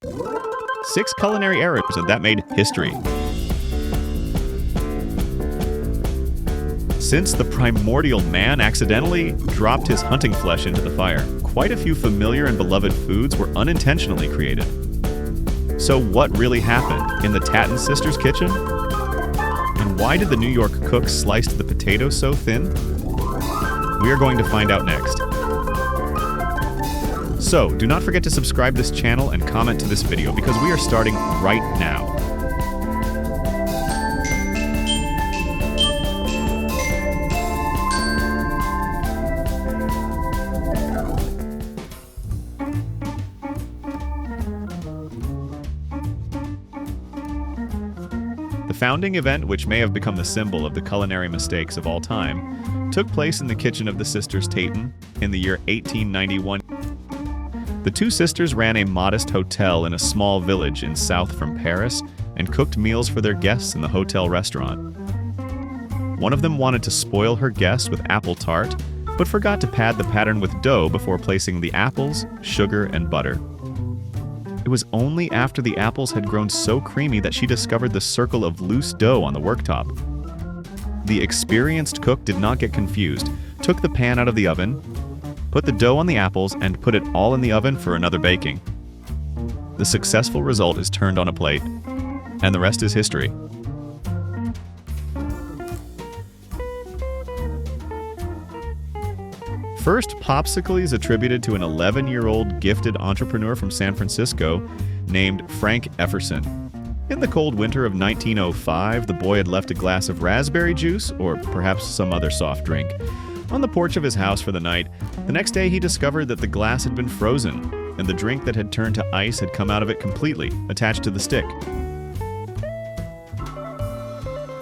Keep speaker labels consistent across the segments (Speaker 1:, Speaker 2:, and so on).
Speaker 1: 6 culinary errors that made history. Since the primordial man accidentally dropped his hunting flesh into the fire, quite a few familiar and beloved foods were unintentionally created. So what really happened in the Tatin sisters' kitchen? And why did the New York cook slice the potatoes so thin? We are going to find out next. So, do not forget to subscribe to this channel and comment to this video because we are starting right now. The founding event, which may have become the symbol of the culinary mistakes of all time, took place in the kitchen of the sisters Tatin in the year 1891. The two sisters ran a modest hotel in a small village in south from Paris and cooked meals for their guests in the hotel restaurant. One of them wanted to spoil her guests with apple tart, but forgot to pad the pattern with dough before placing the apples, sugar, and butter. It was only after the apples had grown so creamy that she discovered the circle of loose dough on the worktop. The experienced cook did not get confused, took the pan out of the oven, put the dough on the apples, and put it all in the oven for another baking. The successful result is turned on a plate, and the rest is history. First, Popsicles is attributed to an 11-year-old gifted entrepreneur from San Francisco named Frank Efferson. In the cold winter of 1905, the boy had left a glass of raspberry juice, or perhaps some other soft drink, on the porch of his house for the night. The next day, he discovered that the glass had been frozen, and the drink that had turned to ice had come out of it completely, attached to the stick.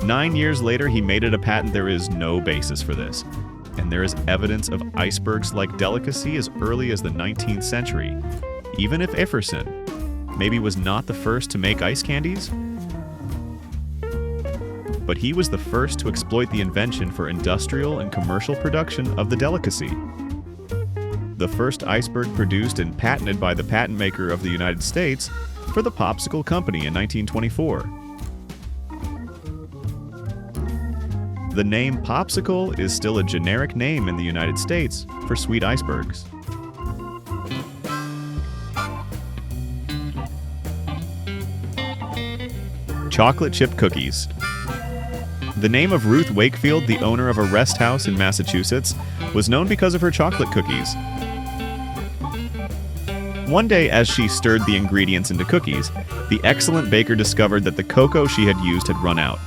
Speaker 1: 9 years later, he made it a patent. There is no basis for this, and there is evidence of icebergs-like delicacy as early as the 19th century, even if Efferson maybe was not the first to make ice candies. But he was the first to exploit the invention for industrial and commercial production of the delicacy. The first iceberg produced and patented by the patent maker of the United States for the Popsicle Company in 1924. The name Popsicle is still a generic name in the United States for sweet icebergs. Chocolate chip cookies. The name of Ruth Wakefield, the owner of a rest house in Massachusetts, was known because of her chocolate cookies. One day, as she stirred the ingredients into cookies, the excellent baker discovered that the cocoa she had used had run out.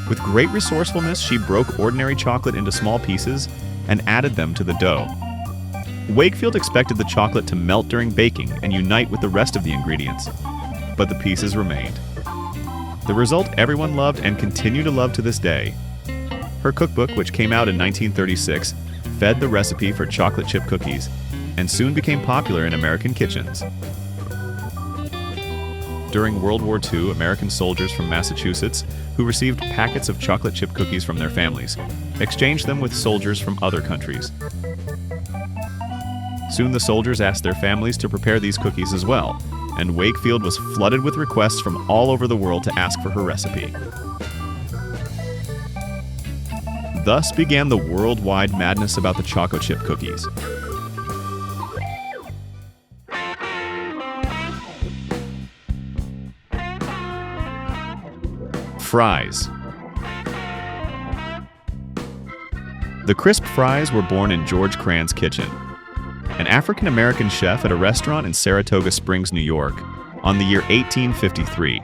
Speaker 1: With great resourcefulness, she broke ordinary chocolate into small pieces and added them to the dough. Wakefield expected the chocolate to melt during baking and unite with the rest of the ingredients, but the pieces remained. The result everyone loved and continue to love to this day. Her cookbook, which came out in 1936, fed the recipe for chocolate chip cookies and soon became popular in American kitchens. During World War II, American soldiers from Massachusetts who received packets of chocolate chip cookies from their families exchanged them with soldiers from other countries. Soon the soldiers asked their families to prepare these cookies as well, and Wakefield was flooded with requests from all over the world to ask for her recipe. Thus began the worldwide madness about the chocolate chip cookies. Fries. The crisp fries were born in George Cran's kitchen, an African-American chef at a restaurant in Saratoga Springs, New York, on the year 1853.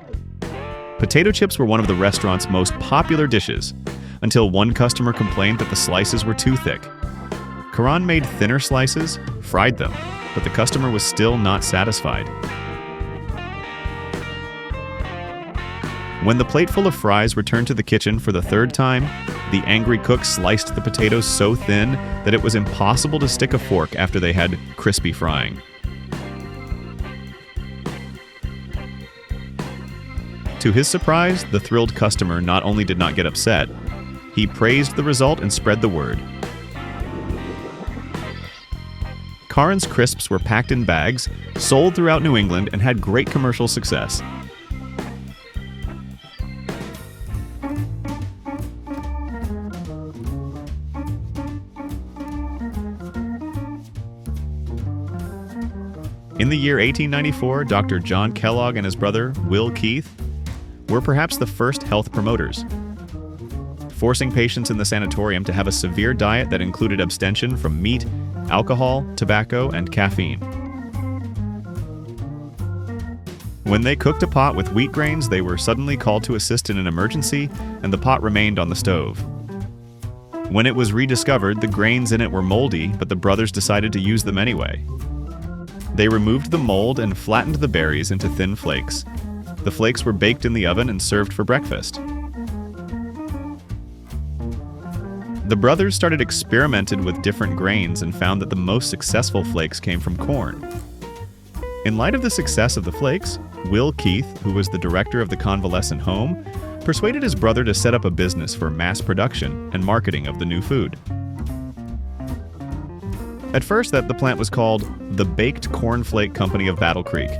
Speaker 1: Potato chips were one of the restaurant's most popular dishes, until one customer complained that the slices were too thick. Caron made thinner slices, fried them, but the customer was still not satisfied. When the plateful of fries returned to the kitchen for the third time, the angry cook sliced the potatoes so thin that it was impossible to stick a fork after they had crispy frying. To his surprise, the thrilled customer not only did not get upset, he praised the result and spread the word. Cairns crisps were packed in bags, sold throughout New England, and had great commercial success. In the year 1894, Dr. John Kellogg and his brother, Will Keith, were perhaps the first health promoters, forcing patients in the sanatorium to have a severe diet that included abstention from meat, alcohol, tobacco, and caffeine. When they cooked a pot with wheat grains, they were suddenly called to assist in an emergency, and the pot remained on the stove. When it was rediscovered, the grains in it were moldy, but the brothers decided to use them anyway. They removed the mold and flattened the berries into thin flakes. The flakes were baked in the oven and served for breakfast. The brothers started experimenting with different grains and found that the most successful flakes came from corn. In light of the success of the flakes, Will Keith, who was the director of the convalescent home, persuaded his brother to set up a business for mass production and marketing of the new food. At first, the plant was called the Baked Cornflake Company of Battle Creek,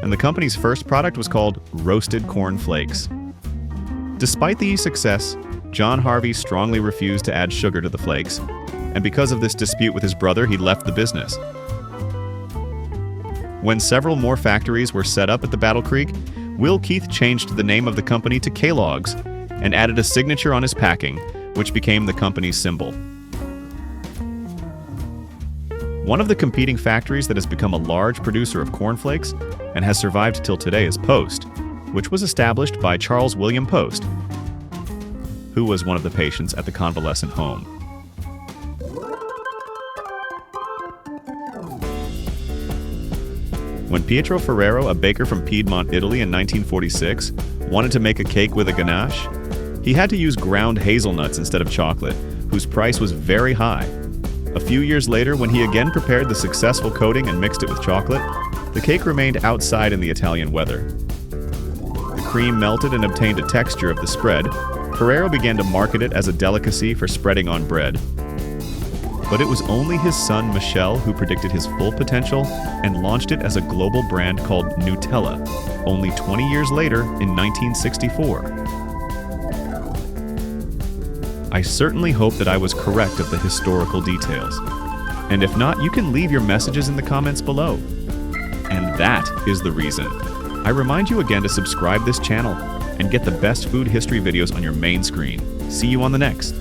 Speaker 1: and the company's first product was called roasted cornflakes. Despite the success, John Harvey strongly refused to add sugar to the flakes, and because of this dispute with his brother, he left the business. When several more factories were set up at the Battle Creek, Will Keith changed the name of the company to Kelog's and added a signature on his packing, which became the company's symbol. One of the competing factories that has become a large producer of cornflakes and has survived till today is Post, which was established by Charles William Post, who was one of the patients at the convalescent home. When Pietro Ferrero, a baker from Piedmont, Italy in 1946, wanted to make a cake with a ganache, he had to use ground hazelnuts instead of chocolate, whose price was very high. A few years later, when he again prepared the successful coating and mixed it with chocolate, the cake remained outside in the Italian weather. The cream melted and obtained a texture of the spread. Ferrero began to market it as a delicacy for spreading on bread. But it was only his son Michel who predicted his full potential and launched it as a global brand called Nutella, only 20 years later in 1964. I certainly hope that I was correct of the historical details. And if not, you can leave your messages in the comments below. And that is the reason. I remind you again to subscribe this channel and get the best food history videos on your main screen. See you on the next.